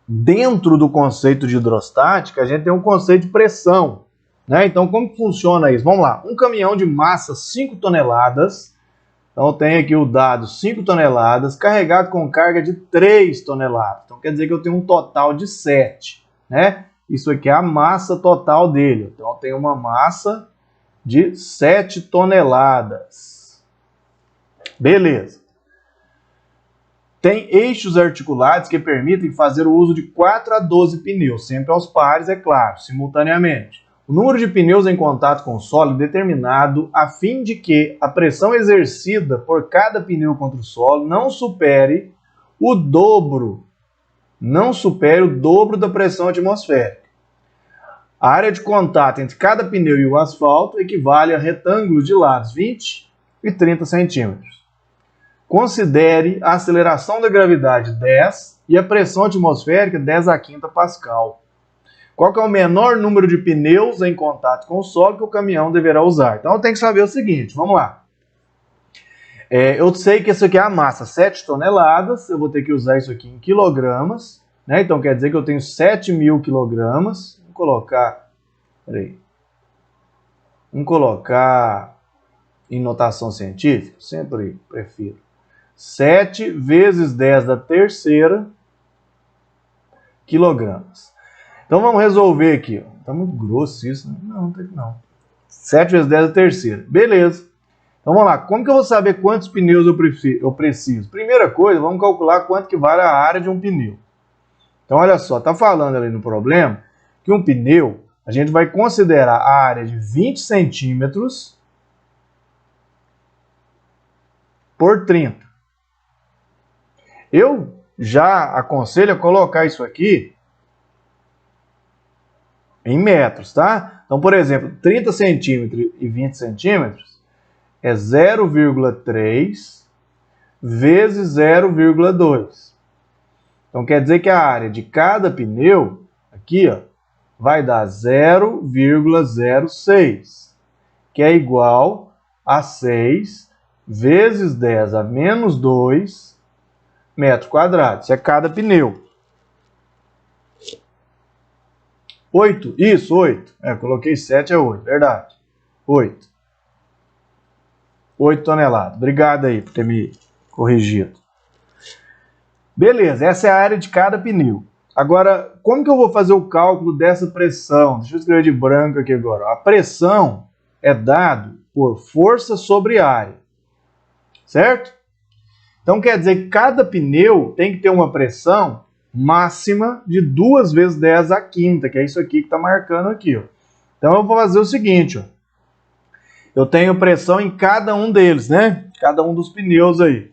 dentro do conceito de hidrostática, a gente tem um conceito de pressão, né? Então, como que funciona isso? Vamos lá. Um caminhão de massa 5 toneladas, então tem aqui o dado 5 toneladas, carregado com carga de 3 toneladas. Então, quer dizer que eu tenho um total de 7, né? Isso aqui é a massa total dele. Então, eu tenho uma massa de 7 toneladas. Beleza. Tem eixos articulados que permitem fazer o uso de 4 a 12 pneus, sempre aos pares, é claro, simultaneamente. O número de pneus em contato com o solo é determinado a fim de que a pressão exercida por cada pneu contra o solo não supere o dobro da pressão atmosférica. A área de contato entre cada pneu e o asfalto equivale a retângulos de lados 20 e 30 centímetros. Considere a aceleração da gravidade 10 e a pressão atmosférica 10 a quinta pascal. Qual que é o menor número de pneus em contato com o solo que o caminhão deverá usar? Então eu tenho que saber o seguinte, vamos lá. Eu sei que isso aqui é a massa, 7 toneladas, eu vou ter que usar isso aqui em quilogramas, né? Então quer dizer que eu tenho 7.000 quilogramas. Vamos colocar em notação científica, sempre prefiro. 7 vezes 10 da terceira quilogramas. Então vamos resolver aqui. Tá muito grosso isso, né? Não, não tem que não. 7 vezes 10 da terceira. Beleza. Então vamos lá. Como que eu vou saber quantos pneus eu preciso? Primeira coisa, vamos calcular quanto que vale a área de um pneu. Então olha só, tá falando ali no problema que um pneu, a gente vai considerar a área de 20 centímetros por 30. Eu já aconselho a colocar isso aqui em metros, tá? Então, por exemplo, 30 centímetros e 20 centímetros é 0,3 vezes 0,2. Então, quer dizer que a área de cada pneu, aqui, ó, vai dar 0,06, que é igual a 6 vezes 10 a menos 2 metros quadrados. Isso é cada pneu. 8? Isso, 8. Coloquei 7, é 8, verdade. 8. 8 toneladas. Obrigado aí por ter me corrigido. Beleza, essa é a área de cada pneu. Agora, como que eu vou fazer o cálculo dessa pressão? Deixa eu escrever de branco aqui agora. A pressão é dada por força sobre área. Certo? Então quer dizer que cada pneu tem que ter uma pressão máxima de 2 vezes 10 a quinta, que é isso aqui que está marcando aqui. Ó. Então eu vou fazer o seguinte, ó. Eu tenho pressão em cada um deles, né? Cada um dos pneus aí.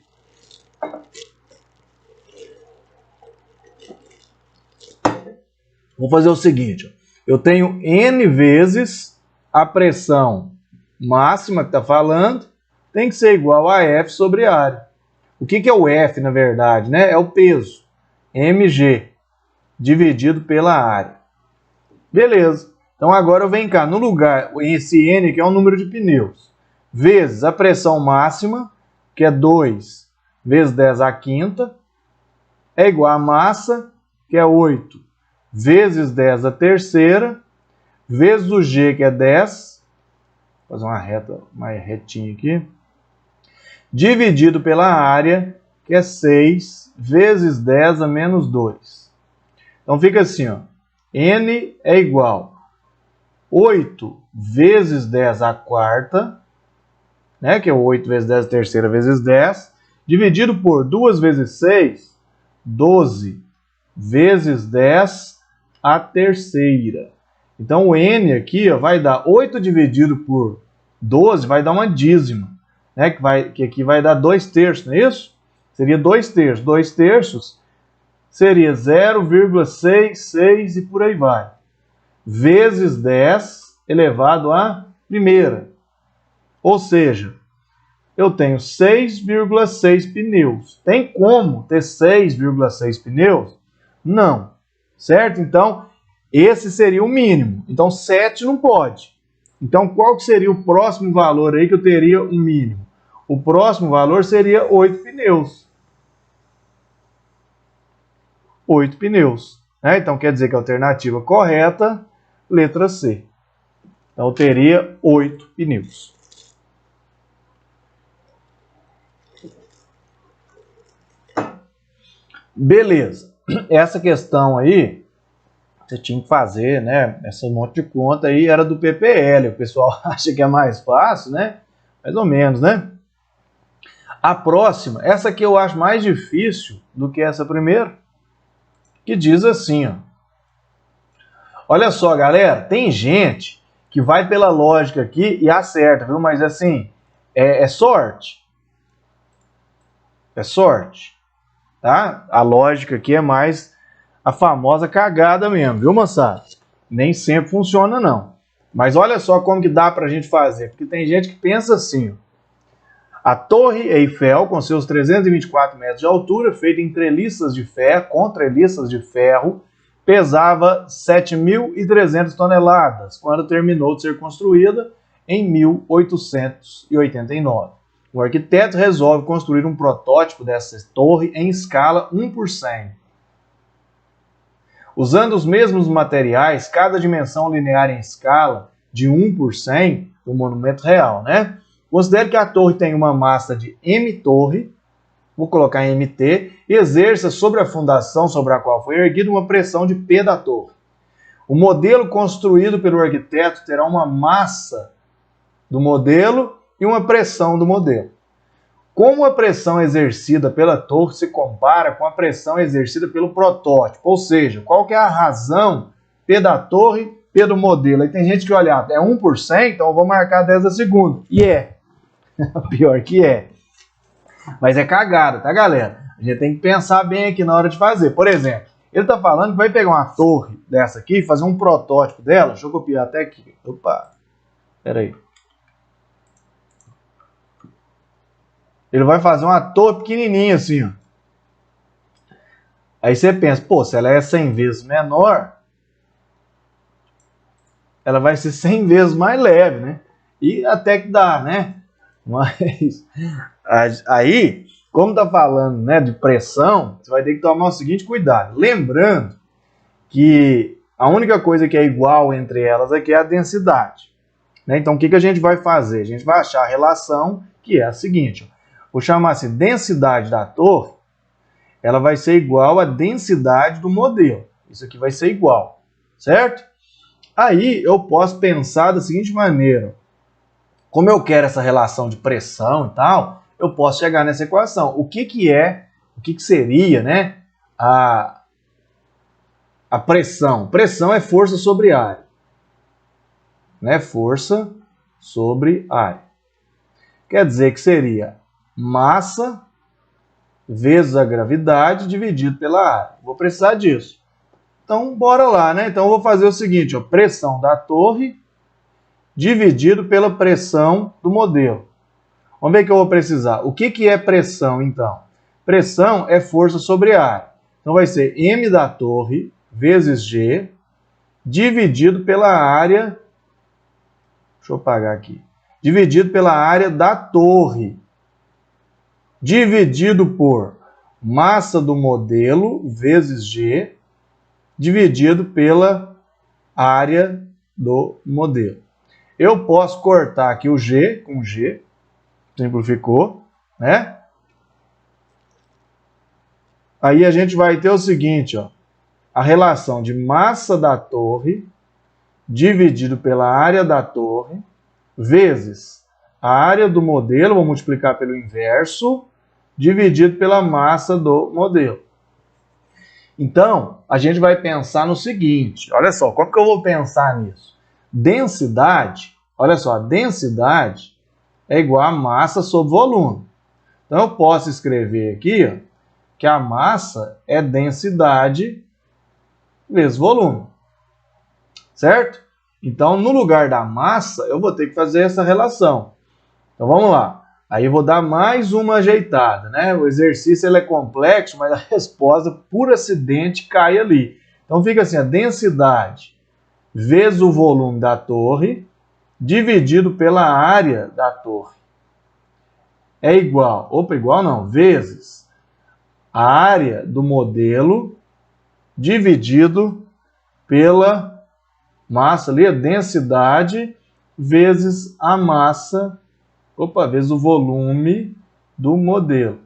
Vou fazer o seguinte, ó. Eu tenho N vezes a pressão máxima que está falando, tem que ser igual a F sobre área. O que é o F, na verdade, né? É o peso, mg, dividido pela área. Beleza. Então agora eu venho cá, no lugar, esse N que é o número de pneus, vezes a pressão máxima, que é 2 vezes 10 a quinta, é igual a massa, que é 8 vezes 10 a terceira, vezes o G, que é 10, vou fazer uma reta mais retinha aqui, dividido pela área, que é 6 vezes 10 a menos 2. Então fica assim, ó, N é igual a 8 vezes 10 a quarta, né, que é 8 vezes 10 a terceira vezes 10, dividido por 2 vezes 6, 12 vezes 10 a terceira. Então o N aqui, ó, vai dar 8 dividido por 12, vai dar uma dízima. Né, que aqui vai dar 2 terços, não é isso? Seria 2 terços. 2 terços seria 0,66 e por aí vai. Vezes 10 elevado à primeira. Ou seja, eu tenho 6,6 pneus. Tem como ter 6,6 pneus? Não. Certo? Então, esse seria o mínimo. Então, 7 não pode. Então, qual que seria o próximo valor aí que eu teria um mínimo? O próximo valor seria 8 pneus. 8 pneus. né? Então quer dizer que a alternativa correta, letra C. Então eu teria 8 pneus. Beleza. Essa questão aí, você tinha que fazer, né? Essa monte de conta aí era do PPL. O pessoal acha que é mais fácil, né? Mais ou menos, né? A próxima, essa aqui eu acho mais difícil do que essa primeira, que diz assim, ó. Olha só, galera, tem gente que vai pela lógica aqui e acerta, viu? Mas assim, é sorte. É sorte, tá? A lógica aqui é mais a famosa cagada mesmo, viu, moçada? Nem sempre funciona, não. Mas olha só como que dá pra gente fazer, porque tem gente que pensa assim, ó. A Torre Eiffel, com seus 324 metros de altura, feita em treliças de ferro, com treliças de ferro, pesava 7.300 toneladas, quando terminou de ser construída em 1889. O arquiteto resolve construir um protótipo dessa torre em escala 1 por 100. Usando os mesmos materiais, cada dimensão linear em escala de 1 por 100 do monumento real, né? Considere que a torre tem uma massa de M torre, vou colocar em MT, e exerça sobre a fundação sobre a qual foi erguida uma pressão de P da torre. O modelo construído pelo arquiteto terá uma massa do modelo e uma pressão do modelo. Como a pressão exercida pela torre se compara com a pressão exercida pelo protótipo, ou seja, qual que é a razão P da torre, P do modelo? Aí tem gente que olha, é 1 por 100, então eu vou marcar 10 a segundo. E é. Pior que é. Mas é cagada, tá, galera? A gente tem que pensar bem aqui na hora de fazer. Por exemplo, ele tá falando que vai pegar uma torre dessa aqui e fazer um protótipo dela. Deixa eu copiar até aqui. Opa, pera aí. Ele vai fazer uma torre pequenininha assim, ó. Aí você pensa, pô, se ela é 100 vezes menor, ela vai ser 100 vezes mais leve, né? E até que dá, né? Mas aí, como tá falando, né, de pressão, você vai ter que tomar o seguinte cuidado. Lembrando que a única coisa que é igual entre elas aqui é a densidade, né? Então, o que a gente vai fazer? A gente vai achar a relação que é a seguinte. Ó. Vou chamar assim, densidade da torre, ela vai ser igual à densidade do modelo. Isso aqui vai ser igual, certo? Aí, eu posso pensar da seguinte maneira. Como eu quero essa relação de pressão e tal, eu posso chegar nessa equação. O que seria, né, a pressão? Pressão é força sobre área. Né? Força sobre área. Quer dizer que seria massa vezes a gravidade dividido pela área. Vou precisar disso. Então, bora lá, né? Então, eu vou fazer o seguinte, ó, pressão da torre dividido pela pressão do modelo. Vamos ver o que eu vou precisar. O que é pressão, então? Pressão é força sobre área. Então, vai ser M da torre vezes G dividido pela área... Deixa eu apagar aqui. Dividido pela área da torre. Dividido por massa do modelo vezes G dividido pela área do modelo. Eu posso cortar aqui o G com G, simplificou, né? Aí a gente vai ter o seguinte, ó, a relação de massa da torre dividido pela área da torre vezes a área do modelo, vou multiplicar pelo inverso, dividido pela massa do modelo. Então, a gente vai pensar no seguinte, olha só, como que eu vou pensar nisso? Densidade, olha só, densidade é igual a massa sobre volume. Então, eu posso escrever aqui, ó, que a massa é densidade vezes volume. Certo? Então, no lugar da massa, eu vou ter que fazer essa relação. Então, vamos lá. Aí eu vou dar mais uma ajeitada, né? O exercício ele é complexo, mas a resposta, por acidente, cai ali. Então, fica assim, a densidade vezes o volume da torre dividido pela área da torre é igual, igual não, vezes a área do modelo dividido pela massa ali, a densidade, vezes a massa, vezes o volume do modelo.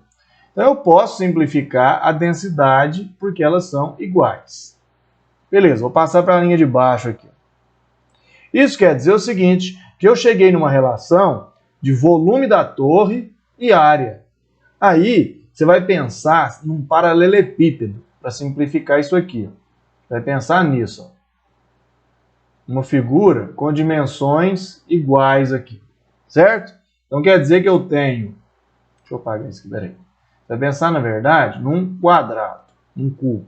Então eu posso simplificar a densidade porque elas são iguais. Beleza, vou passar para a linha de baixo aqui. Isso quer dizer o seguinte, que eu cheguei numa relação de volume da torre e área. Aí você vai pensar num paralelepípedo, para simplificar isso aqui. Vai pensar nisso. Uma figura com dimensões iguais aqui, certo? Então quer dizer que eu tenho... Deixa eu apagar isso aqui, peraí. Vai pensar, na verdade, num quadrado, um cubo.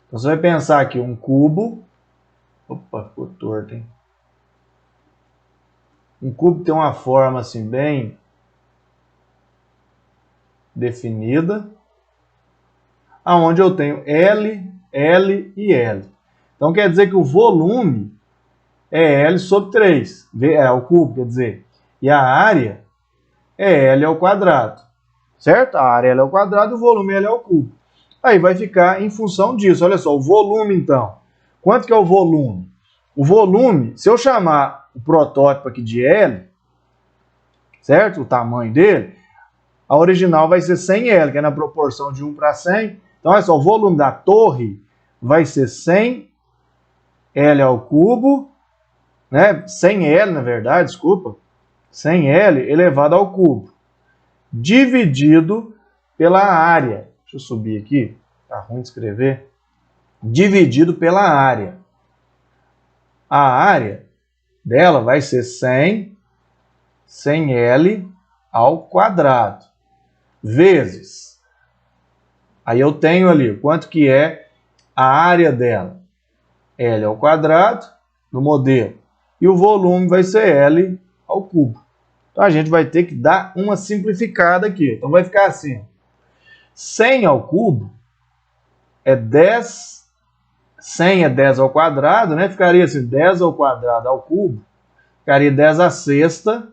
Então você vai pensar aqui um cubo... Opa, ficou torto, hein? Um cubo tem uma forma assim bem definida, aonde eu tenho L, L e L. Então quer dizer que o volume é L sobre 3, é o cubo, quer dizer, e a área é L ao quadrado, certo? A área L ao quadrado e o volume L ao cubo. Aí vai ficar em função disso, olha só, o volume então. Quanto que é o volume? O volume, se eu chamar o protótipo aqui de L, certo? O tamanho dele, a original vai ser 100L, que é na proporção de 1 para 100. Então, olha só, o volume da torre vai ser 100L ao cubo, né? 100L, na verdade, desculpa. 100L elevado ao cubo, dividido pela área. Deixa eu subir aqui, tá ruim de escrever. Dividido pela área. A área dela vai ser 100L ao quadrado, vezes. Aí eu tenho ali, quanto que é a área dela? L ao quadrado no modelo. E o volume vai ser L ao cubo. Então a gente vai ter que dar uma simplificada aqui. Então vai ficar assim. 100 ao cubo é 10. 100 é 10 ao quadrado, né? Ficaria assim, 10 ao quadrado ao cubo. Ficaria 10 à sexta,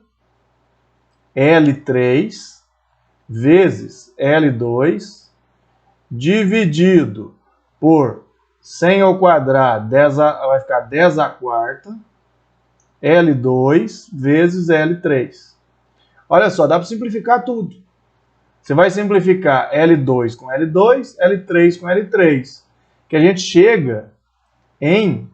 L3, vezes L2, dividido por 100 ao quadrado, vai ficar 10 à quarta, L2, vezes L3. Olha só, dá para simplificar tudo. Você vai simplificar L2 com L2, L3 com L3. Que a gente chega em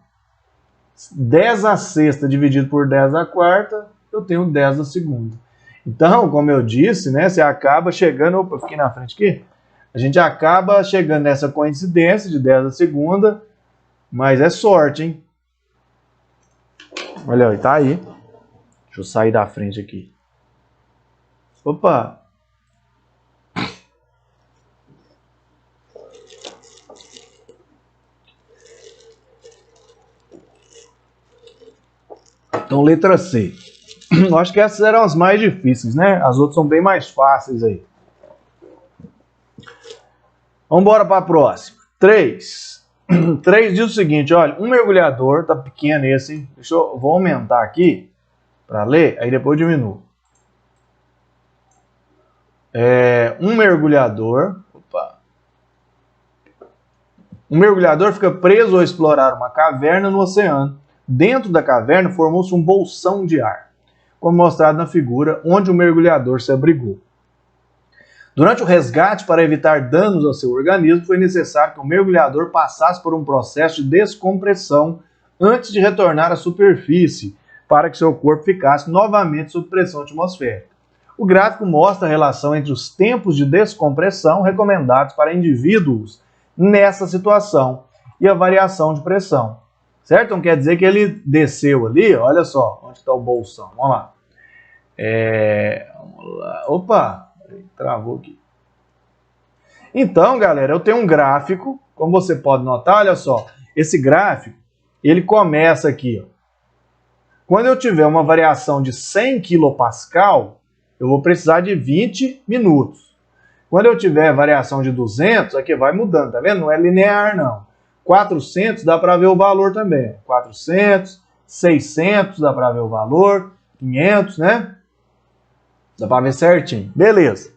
10 à sexta dividido por 10 à quarta, eu tenho 10 à segunda. Então, como eu disse, né, você acaba chegando... Opa, fiquei na frente aqui. A gente acaba chegando nessa coincidência de 10 à segunda, mas é sorte, hein? Olha aí, tá aí. Deixa eu sair da frente aqui. Opa! Então, letra C. Eu acho que essas eram as mais difíceis, né? As outras são bem mais fáceis aí. Vamos embora para a próxima. 3. 3 diz o seguinte, olha, um mergulhador, tá pequeno esse, hein? Vou aumentar aqui para ler, aí depois eu diminuo. Um mergulhador fica preso ao explorar uma caverna no oceano. Dentro da caverna formou-se um bolsão de ar, como mostrado na figura onde o mergulhador se abrigou. Durante o resgate, para evitar danos ao seu organismo, foi necessário que o mergulhador passasse por um processo de descompressão antes de retornar à superfície, para que seu corpo ficasse novamente sob pressão atmosférica. O gráfico mostra a relação entre os tempos de descompressão recomendados para indivíduos nessa situação e a variação de pressão. Certo? Então quer dizer que ele desceu ali, olha só, onde está o bolsão, vamos lá. Vamos lá. Opa, travou aqui. Então, galera, eu tenho um gráfico, como você pode notar, olha só, esse gráfico, ele começa aqui, ó. Quando eu tiver uma variação de 100 kPa, eu vou precisar de 20 minutos. Quando eu tiver variação de 200, aqui vai mudando, tá vendo? Não é linear, não. 400 dá para ver o valor também. 400, 600 dá para ver o valor, 500, né? Dá para ver certinho. Beleza.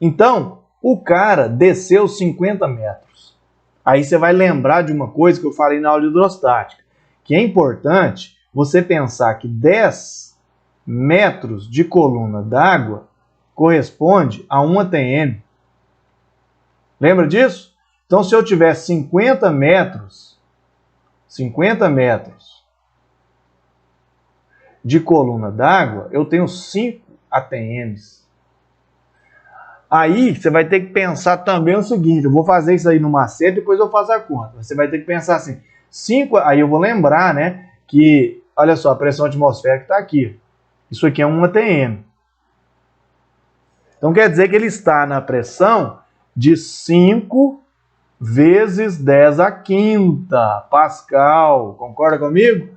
Então, O cara desceu 50 metros. Aí você vai lembrar de uma coisa que eu falei na aula de hidrostática, que é importante você pensar que 10 metros de coluna d'água corresponde a 1 ATM. Lembra disso? Então, se eu tiver 50 metros de coluna d'água, eu tenho 5 ATMs. Aí, você vai ter que pensar também o seguinte, eu vou fazer isso aí no macete, depois eu faço a conta. Você vai ter que pensar assim, 5, aí eu vou lembrar, né, que, olha só, a pressão atmosférica está aqui. Isso aqui é 1 ATM. Então, quer dizer que ele está na pressão de 5 vezes 10 à quinta Pascal. Concorda comigo?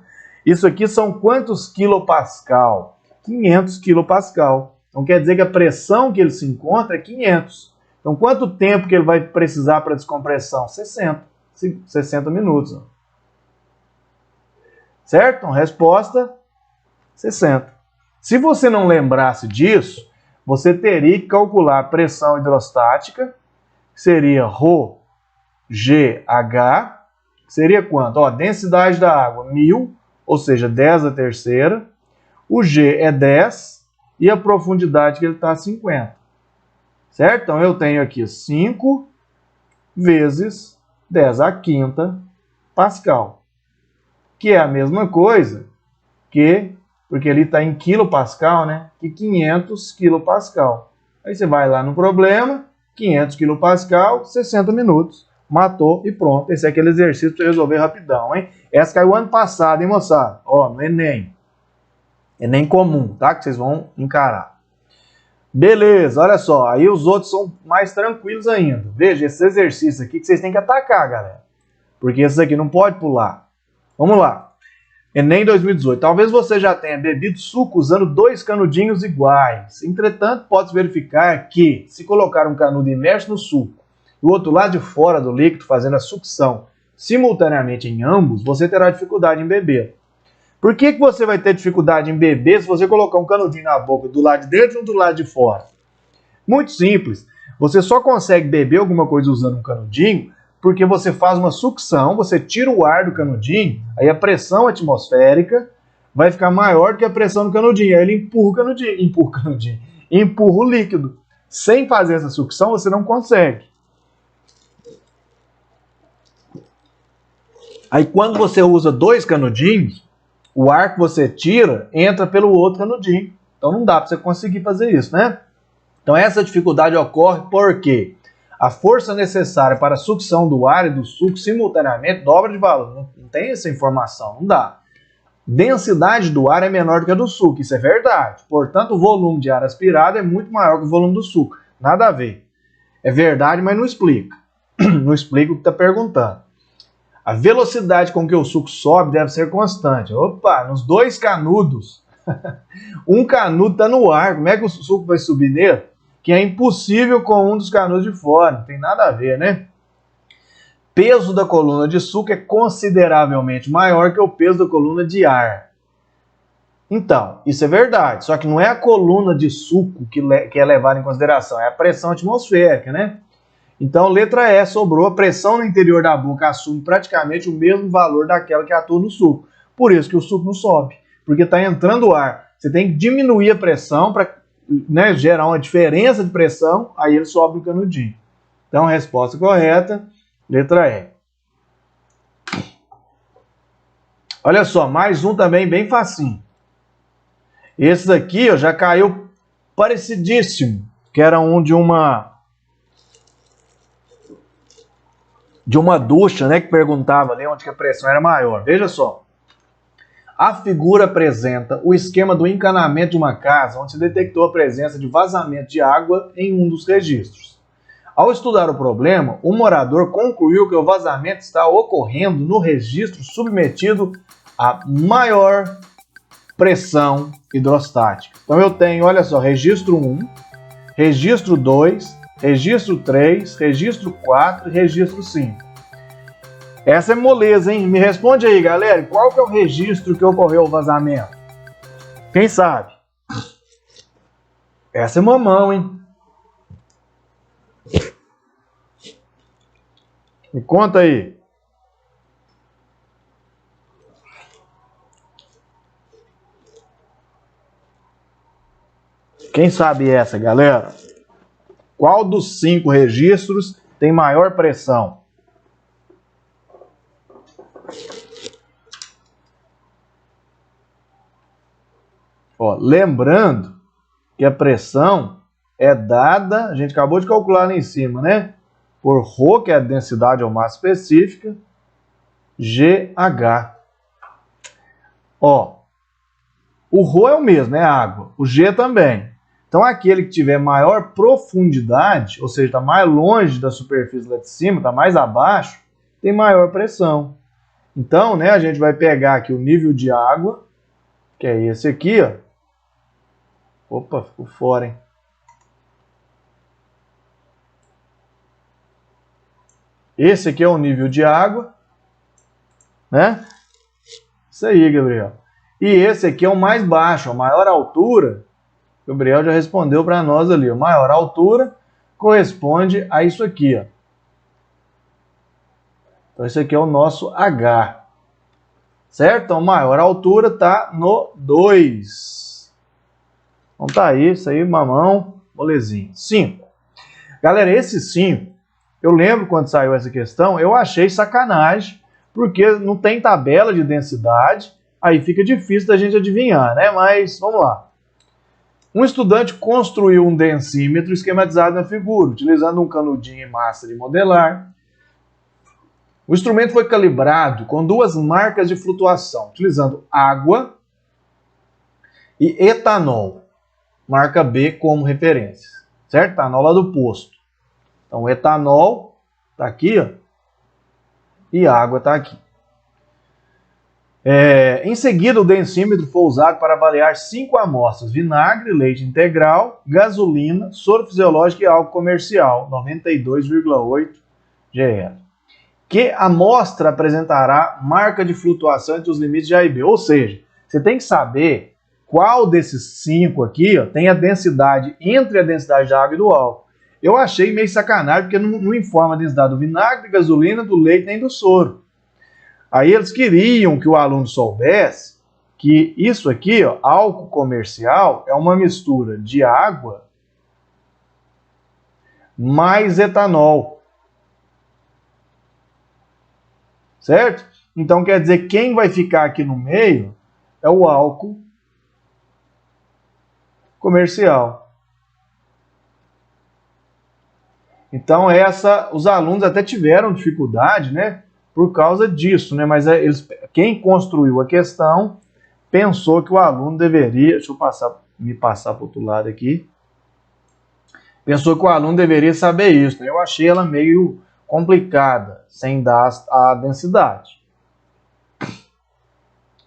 Isso aqui são quantos quilopascal? 500 quilopascal. Então quer dizer que a pressão que ele se encontra é 500. Então quanto tempo que ele vai precisar para descompressão? 60 minutos. Certo? Então, resposta 60. Se você não lembrasse disso, você teria que calcular a pressão hidrostática, que seria ρGH, que seria quanto? Ó, densidade da água, 1000, ou seja, 10 a terceira. O G é 10 e a profundidade que ele está, 50. Certo? Então, eu tenho aqui 5 vezes 10 à quinta Pascal, que é a mesma coisa que, porque ele está em quilopascal, né? Que 500 quilopascal. Aí você vai lá no problema, 500 quilopascal, 60 minutos. Matou e pronto. Esse é aquele exercício para resolver rapidão, hein? Essa caiu ano passado, hein, moçada? Ó, no Enem. Enem comum, tá? Que vocês vão encarar. Beleza, olha só. Aí os outros são mais tranquilos ainda. Veja, esse exercício aqui que vocês têm que atacar, galera. Porque esses aqui não pode pular. Vamos lá. Enem 2018. Talvez você já tenha bebido suco usando 2 canudinhos iguais. Entretanto, pode-se verificar que, se colocar um canudo imerso no suco e o outro lado de fora do líquido fazendo a sucção simultaneamente em ambos, você terá dificuldade em beber. Por que você vai ter dificuldade em beber se você colocar um canudinho na boca do lado de dentro ou do lado de fora? Muito simples. Você só consegue beber alguma coisa usando um canudinho porque você faz uma sucção, você tira o ar do canudinho, aí a pressão atmosférica vai ficar maior do que a pressão do canudinho. Aí ele empurra o líquido. Sem fazer essa sucção, você não consegue. Aí quando você usa 2 canudinhos, o ar que você tira entra pelo outro canudinho. Então não dá para você conseguir fazer isso, né? Então essa dificuldade ocorre porque a força necessária para a sucção do ar e do suco simultaneamente dobra de valor. Não tem essa informação, não dá. Densidade do ar é menor do que a do suco, isso é verdade. Portanto, o volume de ar aspirado é muito maior que o volume do suco. Nada a ver. É verdade, mas não explica. Não explica o que está perguntando. A velocidade com que o suco sobe deve ser constante. Opa, nos 2 canudos. Um canudo está no ar. Como é que o suco vai subir nele? Que é impossível com um dos canudos de fora. Não tem nada a ver, né? Peso da coluna de suco é consideravelmente maior que o peso da coluna de ar. Então, isso é verdade. Só que não é a coluna de suco que é levada em consideração. É a pressão atmosférica, né? Então, letra E sobrou. A pressão no interior da boca assume praticamente o mesmo valor daquela que atua no suco. Por isso que o suco não sobe. Porque está entrando ar. Você tem que diminuir a pressão para, né, gerar uma diferença de pressão. Aí ele sobe no canudinho. Então, resposta correta, letra E. Olha só, mais um também bem facinho. Esse daqui ó, já caiu parecidíssimo. Que era um de uma ducha, né, que perguntava ali onde que a pressão era maior. Veja só. A figura apresenta o esquema do encanamento de uma casa onde se detectou a presença de vazamento de água em um dos registros. Ao estudar o problema, o morador concluiu que o vazamento está ocorrendo no registro submetido a maior pressão hidrostática. Então eu tenho, olha só, registro 1, registro 2, registro 3, registro 4 e registro 5. Essa é moleza, hein? Me responde aí, galera. Qual que é o registro que ocorreu o vazamento? Quem sabe? Essa é mamão, hein? Me conta aí. Quem sabe essa, galera? Qual dos 5 registros tem maior pressão? Ó, lembrando que a pressão é dada, a gente acabou de calcular lá em cima, né? Por ρ, que é a densidade ou massa específica, GH. Ó, o ρ é o mesmo, é água. O G também. Então, aquele que tiver maior profundidade, ou seja, está mais longe da superfície lá de cima, está mais abaixo, tem maior pressão. Então, né, a gente vai pegar aqui o nível de água, que é esse aqui, ó. Opa, ficou fora, hein? Esse aqui é o nível de água, né? Isso aí, Gabriel. E esse aqui é o mais baixo, a maior altura. O Gabriel já respondeu para nós ali. A maior altura corresponde a isso aqui, ó. Então, esse aqui é o nosso H. Certo? Então, maior altura está no 2. Então, tá aí. Isso aí, mamão, molezinho. 5. Galera, esse 5, eu lembro quando saiu essa questão, eu achei sacanagem, porque não tem tabela de densidade, aí fica difícil da gente adivinhar, né? Mas, vamos lá. Um estudante construiu um densímetro esquematizado na figura, utilizando um canudinho e massa de modelar. O instrumento foi calibrado com 2 marcas de flutuação, utilizando água e etanol, marca B como referência, certo? Etanol lá do posto. Então, o etanol está aqui, ó, e a água está aqui. Em seguida, o densímetro foi usado para avaliar 5 amostras: vinagre, leite integral, gasolina, soro fisiológico e álcool comercial, 92,8 GL. Que a amostra apresentará marca de flutuação entre os limites de A e B. Ou seja, você tem que saber qual desses 5 aqui, ó, tem a densidade entre a densidade da água e do álcool. Eu achei meio sacanagem, porque não informa a densidade do vinagre, da gasolina, do leite nem do soro. Aí eles queriam que o aluno soubesse que isso aqui, ó, álcool comercial, é uma mistura de água mais etanol. Certo? Então quer dizer, quem vai ficar aqui no meio é o álcool comercial. Então os alunos até tiveram dificuldade, né? Por causa disso, né? Mas quem construiu a questão pensou que o aluno deveria... Deixa eu me passar para o outro lado aqui. Pensou que o aluno deveria saber isso, né? Eu achei ela meio complicada, sem dar a densidade.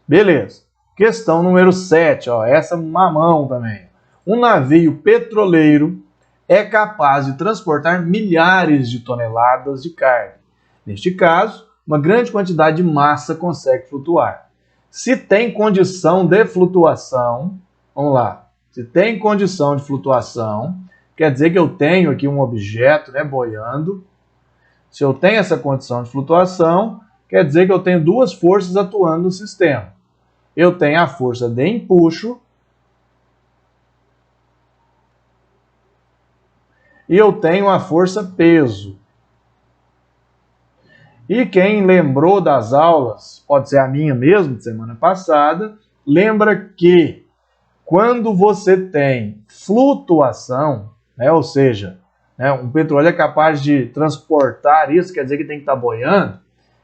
Beleza. Questão número 7, ó, essa mamão também. Um navio petroleiro é capaz de transportar milhares de toneladas de carga. Neste caso, uma grande quantidade de massa consegue flutuar. Se tem condição de flutuação, vamos lá, se tem condição de flutuação, quer dizer que eu tenho aqui um objeto, né, boiando. Se eu tenho essa condição de flutuação, quer dizer que eu tenho 2 forças atuando no sistema. Eu tenho a força de empuxo e eu tenho a força peso. E quem lembrou das aulas, pode ser a minha mesmo, de semana passada, lembra que quando você tem flutuação, né, ou seja, né, um petróleo é capaz de transportar isso, quer dizer que tem que estar boiando,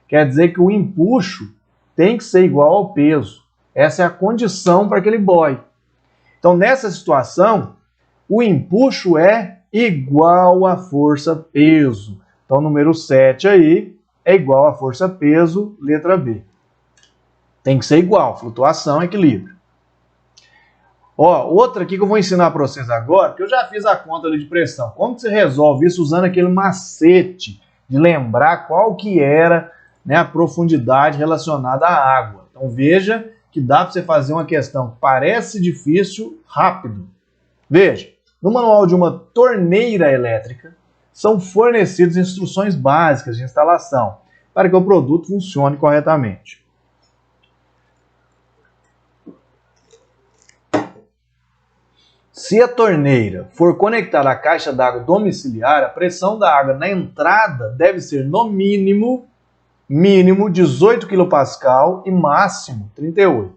quer dizer que o empuxo tem que ser igual ao peso. Essa é a condição para que ele boie. Então, nessa situação, o empuxo é igual à força-peso. Então, número 7 aí é igual à força-peso, letra B. Tem que ser igual, flutuação, equilíbrio. Ó, outra aqui que eu vou ensinar para vocês agora, porque eu já fiz a conta ali de pressão. Como que você resolve isso usando aquele macete de lembrar qual que era, né, a profundidade relacionada à água? Então, veja que dá para você fazer uma questão que parece difícil, rápido. Veja, no manual de uma torneira elétrica, são fornecidas instruções básicas de instalação para que o produto funcione corretamente. Se a torneira for conectada à caixa d'água domiciliar, a pressão da água na entrada deve ser no mínimo 18 kPa e máximo 38.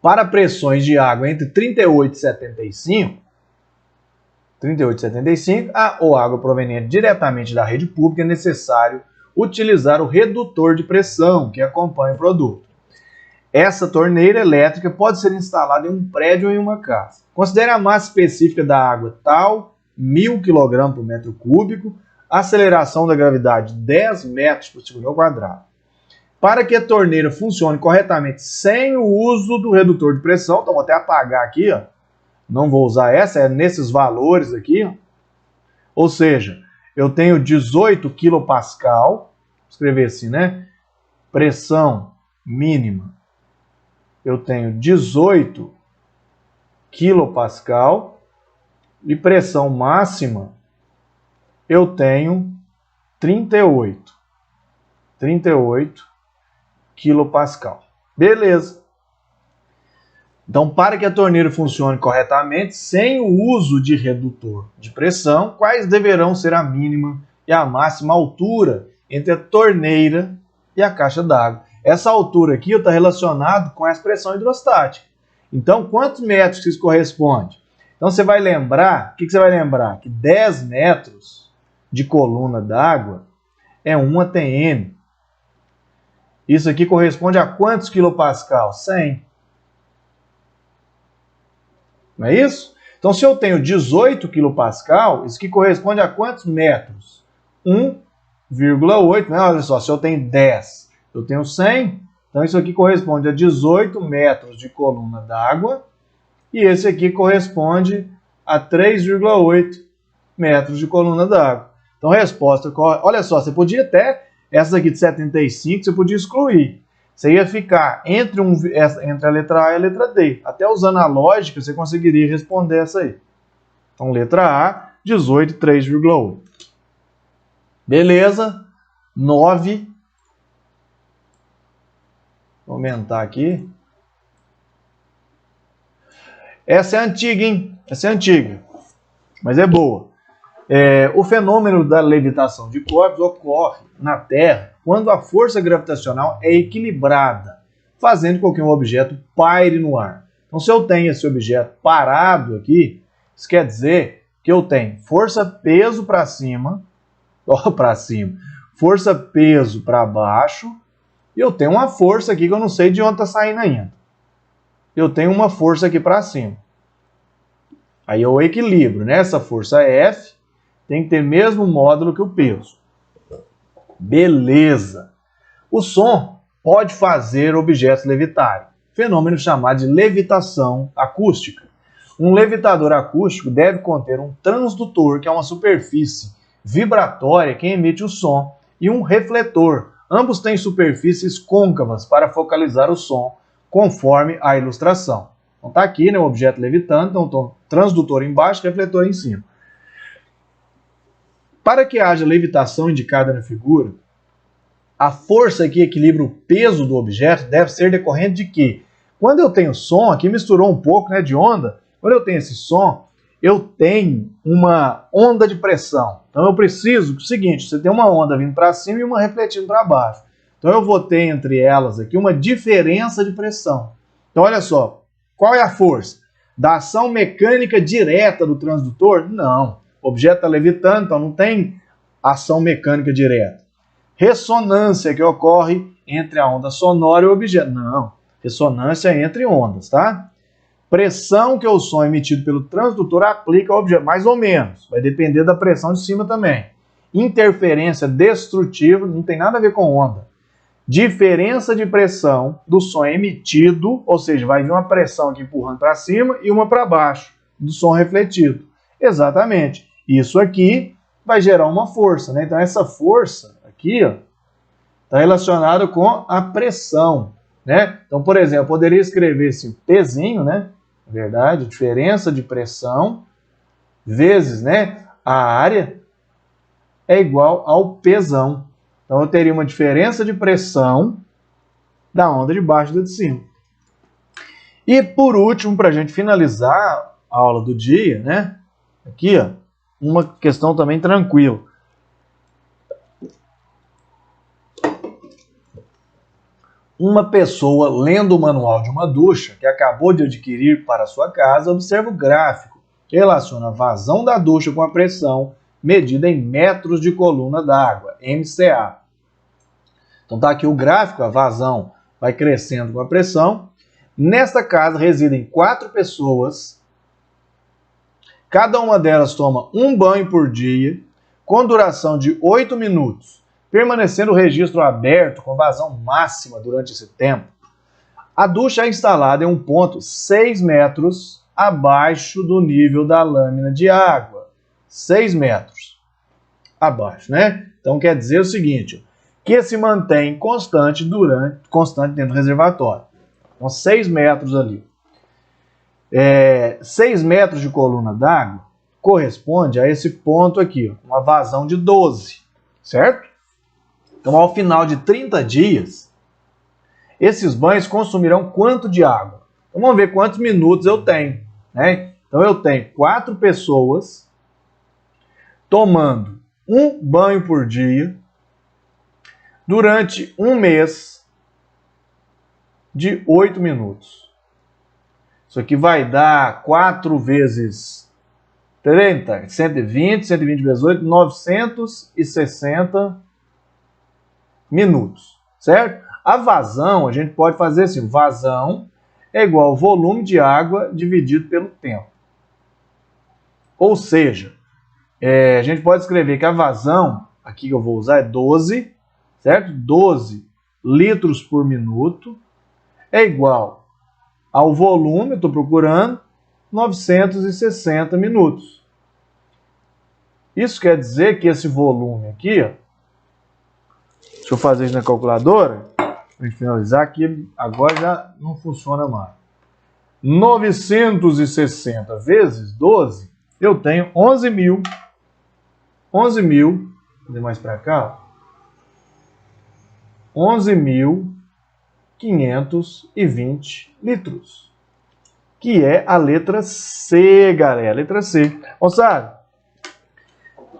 Para pressões de água entre 38 e 75, ou água proveniente diretamente da rede pública, é necessário utilizar o redutor de pressão que acompanha o produto. Essa torneira elétrica pode ser instalada em um prédio ou em uma casa. Considere a massa específica da água tal, 1000 kg por metro cúbico, aceleração da gravidade 10 metros por segundo ao quadrado. Para que a torneira funcione corretamente sem o uso do redutor de pressão, então vou até apagar aqui, ó. Não vou usar essa, é nesses valores aqui, ó. Ou seja, eu tenho 18 kPa, vou escrever assim, né? Pressão mínima. Eu tenho 18 kPa e pressão máxima eu tenho 38 kPa. Beleza. Então, para que a torneira funcione corretamente, sem o uso de redutor de pressão, quais deverão ser a mínima e a máxima altura entre a torneira e a caixa d'água? Essa altura aqui está relacionada com a expressão hidrostática. Então, quantos metros que isso corresponde? Então, você vai lembrar, o que você vai lembrar? Que 10 metros de coluna d'água é 1 atm. Isso aqui corresponde a quantos quilopascal? 100. Não é isso? Então, se eu tenho 18 kPa, isso aqui corresponde a quantos metros? 1,8, né? Olha só, se eu tenho 10, eu tenho 100, então isso aqui corresponde a 18 metros de coluna d'água, e esse aqui corresponde a 3,8 metros de coluna d'água. Então, a resposta, olha só, você podia até, essa aqui de 75, você podia excluir. Você ia ficar entre a letra A e a letra D. Até usando a lógica, você conseguiria responder essa aí. Então, letra A, 18 e 3,8. Beleza? 9. Vou aumentar aqui. Essa é antiga, hein? Essa é antiga, mas é boa. O fenômeno da levitação de corpos ocorre na Terra quando a força gravitacional é equilibrada, fazendo com que um objeto paire no ar. Então, se eu tenho esse objeto parado aqui, isso quer dizer que eu tenho força-peso para cima, força-peso para baixo, e eu tenho uma força aqui que eu não sei de onde está saindo ainda. Eu tenho uma força aqui para cima. Aí é o equilíbrio, né? Essa força F tem que ter mesmo módulo que o peso. Beleza. O som pode fazer objetos levitarem. Fenômeno chamado de levitação acústica. Um levitador acústico deve conter um transdutor, que é uma superfície vibratória que emite o som, e um refletor. Ambos têm superfícies côncavas para focalizar o som, conforme a ilustração. Então está aqui, né, o objeto levitando, então transdutor embaixo, refletor em cima. Para que haja levitação indicada na figura, a força que equilibra o peso do objeto deve ser decorrente de que, quando eu tenho som, aqui misturou um pouco, né, de onda, quando eu tenho esse som, eu tenho uma onda de pressão. Então eu preciso, o seguinte, você tem uma onda vindo para cima e uma refletindo para baixo. Então eu vou ter entre elas aqui uma diferença de pressão. Então olha só, qual é a força? Da ação mecânica direta do transdutor? Não. O objeto está levitando, então não tem ação mecânica direta. Ressonância que ocorre entre a onda sonora e o objeto. Não. Ressonância entre ondas, tá? Pressão que o som emitido pelo transdutor aplica ao objeto, mais ou menos. Vai depender da pressão de cima também. Interferência destrutiva, não tem nada a ver com onda. Diferença de pressão do som emitido, ou seja, vai vir uma pressão aqui empurrando para cima e uma para baixo, do som refletido. Exatamente. Isso aqui vai gerar uma força, né? Então essa força aqui está relacionada com a pressão, né? Então, por exemplo, eu poderia escrever assim, Pzinho, né? Na verdade, diferença de pressão vezes, né, a área é igual ao Pzão. Então eu teria uma diferença de pressão da onda de baixo e da de cima. E por último, para a gente finalizar a aula do dia, né? Aqui, ó, uma questão também tranquila. Uma pessoa lendo o manual de uma ducha que acabou de adquirir para sua casa observa o gráfico que relaciona a vazão da ducha com a pressão medida em metros de coluna d'água, MCA. Então tá aqui o gráfico, a vazão vai crescendo com a pressão. Nesta casa residem 4 pessoas. Cada uma delas toma um banho por dia, com duração de 8 minutos, permanecendo o registro aberto com vazão máxima durante esse tempo. A ducha é instalada em um ponto 6 metros abaixo do nível da lâmina de água. 6 metros abaixo, né? Então quer dizer o seguinte, que se mantém constante dentro do reservatório. Então 6 metros ali. 6 metros de coluna d'água corresponde a esse ponto aqui, ó, uma vazão de 12, certo? Então, ao final de 30 dias, esses banhos consumirão quanto de água? Então, vamos ver quantos minutos eu tenho, né? Então, eu tenho 4 pessoas tomando um banho por dia durante um mês de 8 minutos. Isso aqui vai dar 4 vezes 30, 120, 120 vezes 8, 960 minutos, certo? A vazão, a gente pode fazer assim, vazão é igual ao volume de água dividido pelo tempo. Ou seja, a gente pode escrever que a vazão, aqui que eu vou usar é 12, certo? 12 litros por minuto é igual ao volume, eu estou procurando, 960 minutos. Isso quer dizer que esse volume aqui, ó, deixa eu fazer isso na calculadora, para a gente finalizar aqui, agora já não funciona mais. 960 vezes 12, eu tenho 11.000, vou fazer mais para cá, 11.520 litros, que é a letra C, galera, letra C. Moçada,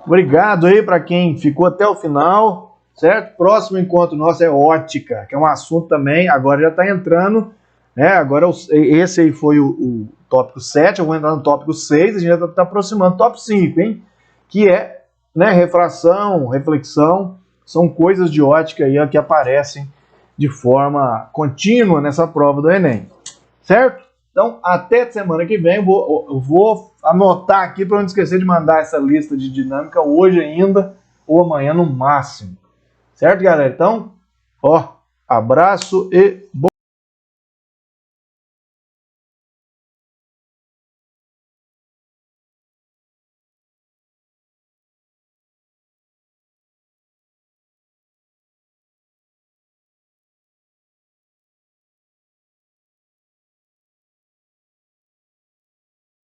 obrigado aí para quem ficou até o final, certo? Próximo encontro nosso é ótica, que é um assunto também, agora já está entrando, né? Agora esse aí foi o tópico 7, eu vou entrar no tópico 6, a gente já está aproximando do tópico 5, hein? Que é, né, refração, reflexão, são coisas de ótica aí que aparecem de forma contínua nessa prova do Enem, certo? Então, até semana que vem, eu vou anotar aqui para não esquecer de mandar essa lista de dinâmica hoje ainda ou amanhã no máximo. Certo, galera? Então, ó, abraço e bom.